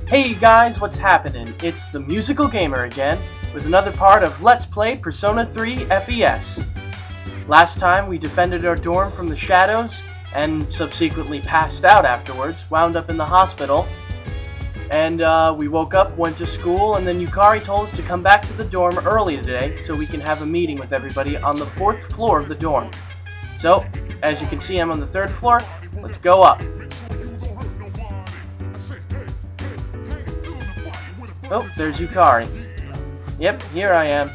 Hey guys, what's happening? It's the Musical Gamer again, with another part of Let's Play Persona 3 FES. Last time we defended our dorm from the shadows, and subsequently passed out afterwards, wound up in the hospital, and we woke up, went to school, and then Yukari told us to come back to the dorm early today so we can have a meeting with everybody on the 4th floor of the dorm. So, as you can see, I'm on the 3rd floor. Let's go up. Oh, there's Yukari. Yep, here I am.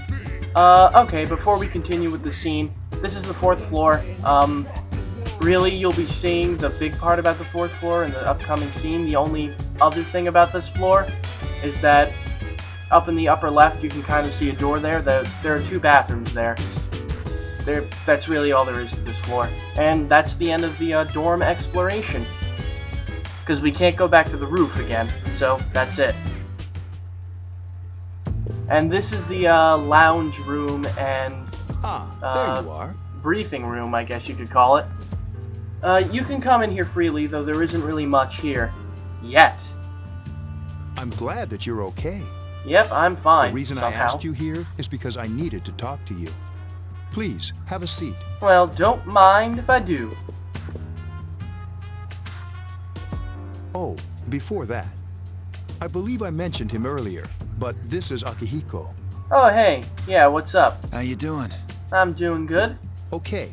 Okay, before we continue with the scene, this is the 4th floor. Really, you'll be seeing the big part about the 4th floor in the upcoming scene. The only other thing about this floor is that up in the upper left, you can kind of see a door there. There are 2 bathrooms there. That's really all there is to this floor. And that's the end of the dorm exploration. Because we can't go back to the roof again, so that's it. And this is the lounge room and there you are. Briefing room, I guess you could call it. You can come in here freely, though there isn't really much here. Yet. I'm glad that you're okay. Yep, I'm fine. The reason somehow. I asked you here is because I needed to talk to you. Please, have a seat. Well, don't mind if I do. Oh, before that, I believe I mentioned him earlier, but this is Akihiko. Oh, hey. Yeah, what's up? How you doing? I'm doing good. Okay,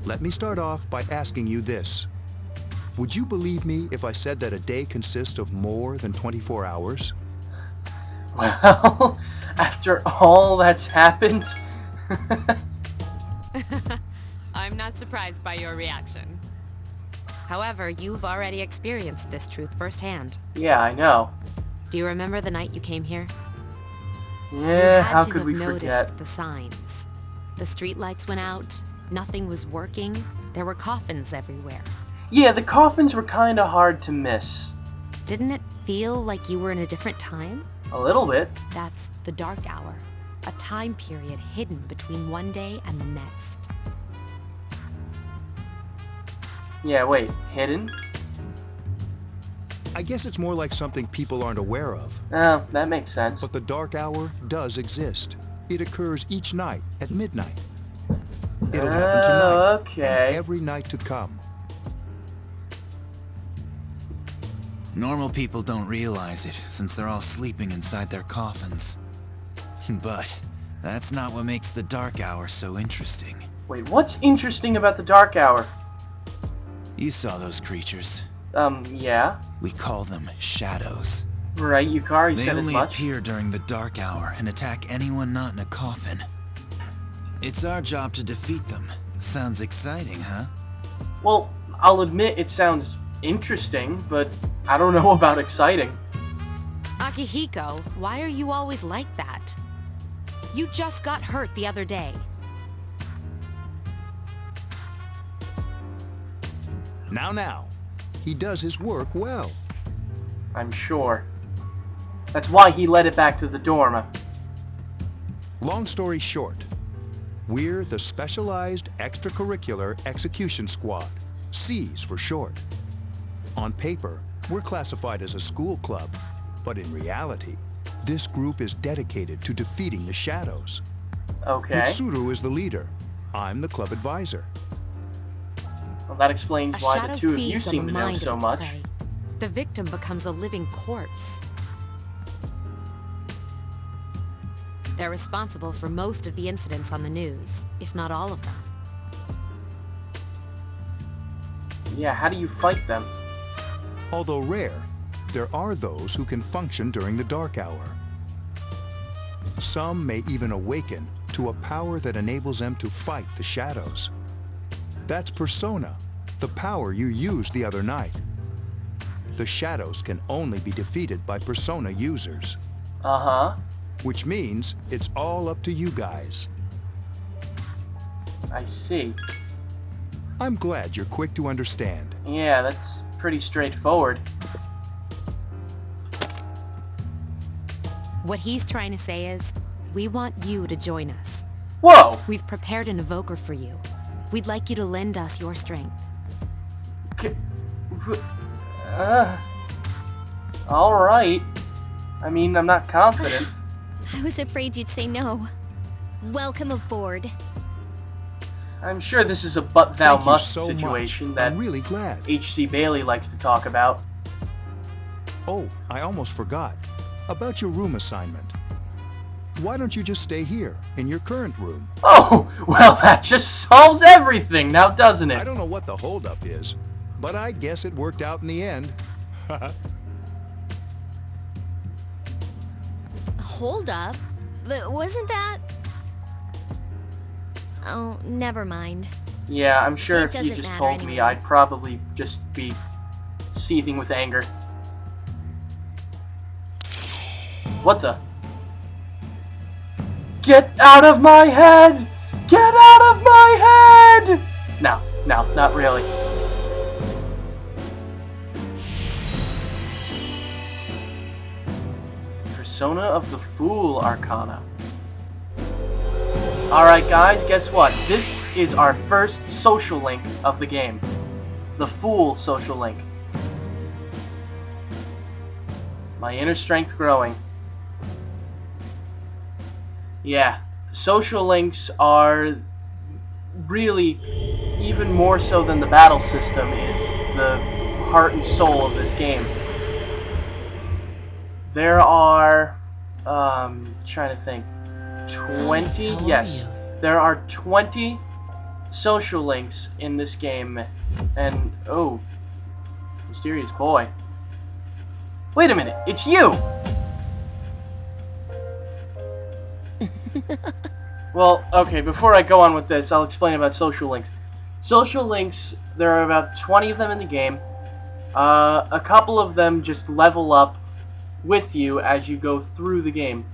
let me start off by asking you this. Would you believe me if I said that a day consists of more than 24 hours? Well, after all that's happened... I'm not surprised by your reaction. However, you've already experienced this truth firsthand. Yeah, I know. Do you remember the night you came here? Yeah, how could we You had to have forget? noticed the signs. The streetlights went out, nothing was working, there were coffins everywhere. Yeah, the coffins were kinda hard to miss. Didn't it feel like you were in a different time? A little bit. That's the dark hour, a time period hidden between one day and the next. Yeah, wait, hidden? I guess it's more like something people aren't aware of. Oh, that makes sense. But the dark hour does exist. It occurs each night at midnight. It'll happen tonight okay. and every night to come. Normal people don't realize it, since they're all sleeping inside their coffins. But that's not what makes the dark hour so interesting. Wait, what's interesting about the dark hour? You saw those creatures. Yeah. We call them shadows. Right, Yukari They said as only much. appear during the dark hour and attack anyone not in a coffin. It's our job to defeat them. Sounds exciting, huh? Well, I'll admit it sounds interesting, but I don't know about exciting. Akihiko, why are you always like that? You just got hurt the other day. Now. He does his work well. I'm sure. That's why he led it back to the dorm. Long story short, we're the Specialized Extracurricular Execution Squad, SEAS for short. On paper, we're classified as a school club, but in reality, this group is dedicated to defeating the shadows. Okay. Mitsuru is the leader. I'm the club advisor. Well, that explains A why shadow the two of you feeds on seem the to know mind of so its much. prey. The victim becomes a living corpse. They're responsible for most of the incidents on the news, if not all of them. Yeah, how do you fight them? Although rare, there are those who can function during the dark hour. Some may even awaken to a power that enables them to fight the shadows. That's Persona, the power you used the other night. The shadows can only be defeated by Persona users. Uh-huh. Which means it's all up to you guys. I see. I'm glad you're quick to understand. Yeah, that's pretty straightforward. What he's trying to say is, we want you to join us. Whoa! We've prepared an evoker for you. We'd like you to lend us your strength. Alright. I mean, I'm not confident. I was afraid you'd say no. Welcome aboard. I'm sure this is a but thou Thank you must so situation much. that I'm really glad. H.C. Bailey likes to talk about. Oh, I almost forgot. About your room assignment. Why don't you just stay here, in your current room? Oh, well, that just solves everything now, doesn't I it? don't know what the holdup is, but I guess it worked out in the end. Hold up. But wasn't that... Oh, never mind. Yeah, I'm sure It if you doesn't just matter told me, anyway. I'd probably just be seething with anger. What the? Get out of my head! Get out of my head! No, not really. Persona of the Fool Arcana. Alright guys, guess what? This is our first social link of the game. The Fool social link. My inner strength growing. Yeah, social links are really, even more so than the battle system, is the heart and soul of this game. There are, trying to think, 20? How are Yes, you? there are 20 social links in this game, and, oh, mysterious boy. Wait a minute, it's you! Well, okay, before I go on with this, I'll explain about social links. Social links, there are about 20 of them in the game. A couple of them just level up with you as you go through the game.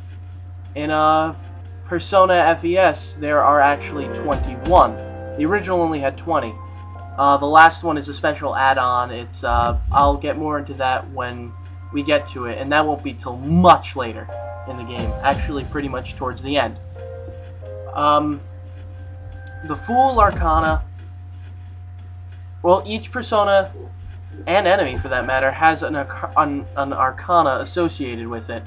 In Persona FES, there are actually 21. The original only had 20. The last one is a special add-on. It's I'll get more into that when we get to it, and that won't be till much later in the game. Actually, pretty much towards the end. The Fool Arcana. Well, each Persona and enemy, for that matter, has an Arcana associated with it.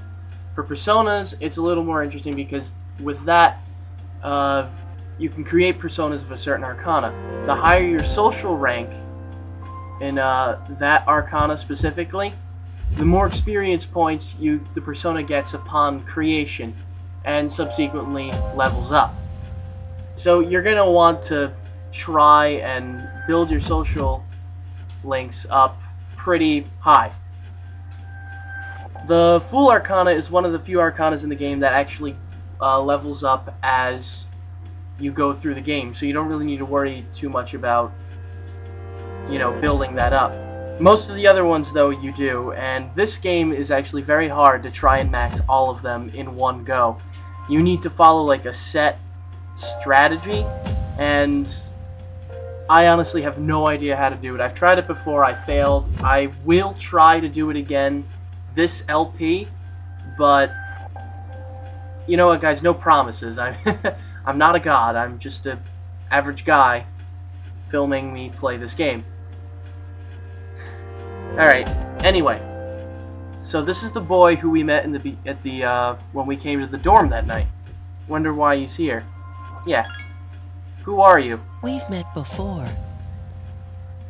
For Personas, it's a little more interesting because with that, you can create Personas of a certain Arcana. The higher your social rank in that Arcana specifically, the more experience points the Persona gets upon creation, and subsequently levels up. So you're going to want to try and build your social links up pretty high. The Fool Arcana is one of the few Arcanas in the game that actually levels up as you go through the game, so you don't really need to worry too much about, you know, building that up. Most of the other ones, though, you do, and this game is actually very hard to try and max all of them in one go. You need to follow, like, a set strategy, and I honestly have no idea how to do it. I've tried it before, I failed. I will try to do it again this LP, but you know what, guys, no promises. I'm not a god, I'm just an average guy filming me play this game. Alright, anyway, so this is the boy who we met in when we came to the dorm that night. Wonder why he's here. Yeah. Who are you? We've met before.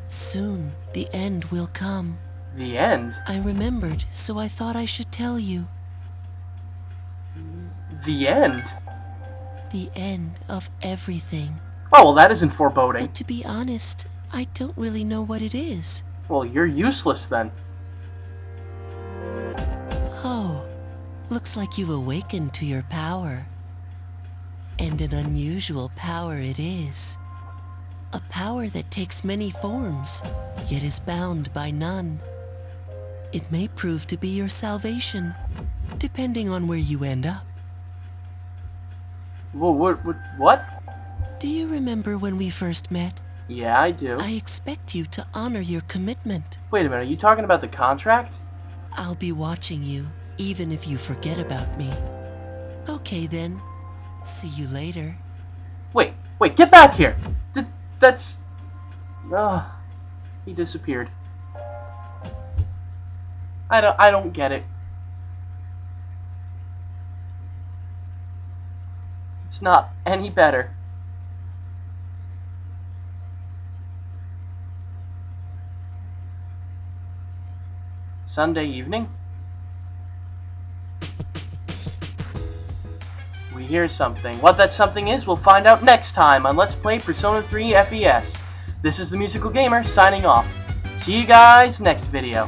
Soon, the end will come. The end? I remembered, so I thought I should tell you. The end? The end of everything. Oh, well, that isn't foreboding. But to be honest, I don't really know what it is. Well, you're useless then. Oh, looks like you've awakened to your power. And an unusual power it is. A power that takes many forms, yet is bound by none. It may prove to be your salvation, depending on where you end up. Well, what? Do you remember when we first met? Yeah, I do. I expect you to honor your commitment. Wait a minute, are you talking about the contract? I'll be watching you, even if you forget about me. Okay then. See you later. Wait, get back here! That's... he disappeared. I don't get it. It's not any better. Sunday evening? We hear something. What that something is, we'll find out next time on Let's Play Persona 3 FES. This is the Musical Gamer signing off. See you guys next video.